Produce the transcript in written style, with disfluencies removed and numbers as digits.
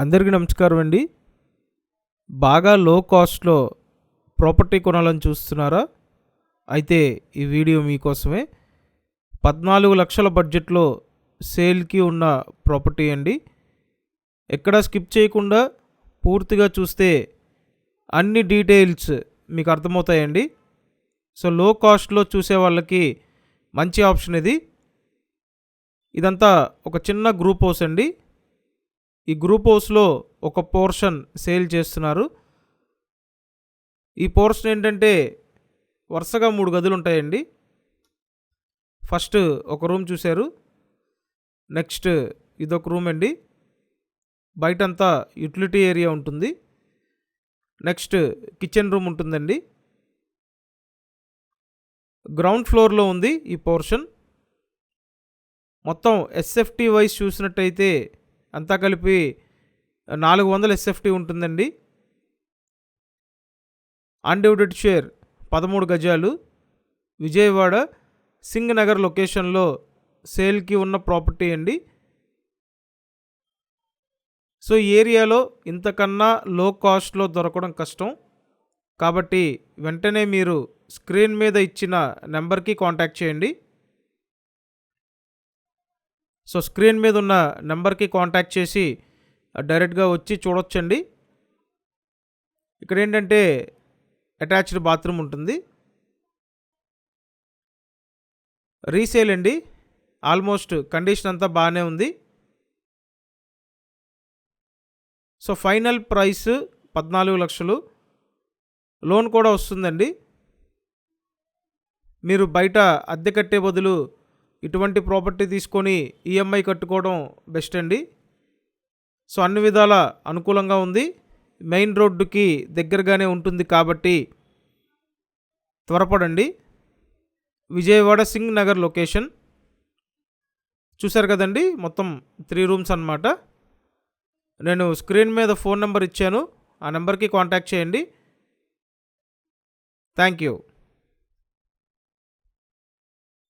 అందరికీ నమస్కారం అండి. బాగా లో కాస్ట్లో ప్రాపర్టీ కొనాలని చూస్తున్నారా? అయితే ఈ వీడియో మీకోసమే. 14 లక్షల బడ్జెట్లో సేల్కి ఉన్న ప్రాపర్టీ అండి. ఎక్కడ స్కిప్ చేయకుండా పూర్తిగా చూస్తే అన్ని డీటెయిల్స్ మీకు అర్థమవుతాయండి. సో లో కాస్ట్లో చూసే వాళ్ళకి మంచి ఆప్షన్ ఇది. ఇదంతా ఒక చిన్న గ్రూప్ హౌస్ అండి. ఈ గ్రూప్ హౌస్లో ఒక పోర్షన్ సేల్ చేస్తున్నారు. ఈ పోర్షన్ ఏంటంటే వరుసగా 3 గదులు ఉంటాయండి. ఫస్ట్ ఒక రూమ్ చూశారు. నెక్స్ట్ ఇదొక రూమ్ అండి. బయటంతా యూటిలిటీ ఏరియా ఉంటుంది. నెక్స్ట్ కిచెన్ రూమ్ ఉంటుందండి. గ్రౌండ్ ఫ్లోర్లో ఉంది ఈ పోర్షన్. మొత్తం ఎస్ఎఫ్టీ వైజ్ చూసినట్టయితే అంతా కలిపి 400 ఎస్ఎఫ్టీ ఉంటుందండి. అన్డివైడెడ్ షేర్ 13 గజాలు. విజయవాడ సింగ్ నగర్ లొకేషన్లో సేల్కి ఉన్న ప్రాపర్టీ అండి. సో ఈ ఏరియాలో ఇంతకన్నా లో కాస్ట్లో దొరకడం కష్టం. కాబట్టి వెంటనే మీరు స్క్రీన్ మీద ఇచ్చిన నెంబర్కి కాంటాక్ట్ చేయండి. సో స్క్రీన్ మీద ఉన్న నెంబర్కి కాంటాక్ట్ చేసి డైరెక్ట్గా వచ్చి చూడొచ్చండి. ఇక్కడ ఏంటంటే అటాచ్డ్ బాత్రూమ్ ఉంటుంది. రీసేల్ అండి. ఆల్మోస్ట్ కండిషన్ అంతా బాగానే ఉంది. సో ఫైనల్ ప్రైస్ 14 లక్షలు. లోన్ కూడా వస్తుందండి. మీరు బయట అద్దె కట్టే బదులు ఇటువంటి ప్రాపర్టీ తీసుకొని ఈఎంఐ కట్టుకోవడం బెస్ట్ అండి. సో అన్ని విధాల అనుకూలంగా ఉంది. మెయిన్ రోడ్డుకి దగ్గరగానే ఉంటుంది కాబట్టి త్వరపడండి. విజయవాడ సింగ్ నగర్ లొకేషన్ చూశారు కదండి. మొత్తం 3 రూమ్స్ అన్నమాట. నేను స్క్రీన్ మీద ఫోన్ నెంబర్ ఇచ్చాను. ఆ నెంబర్కి కాంటాక్ట్ చేయండి. Thank you.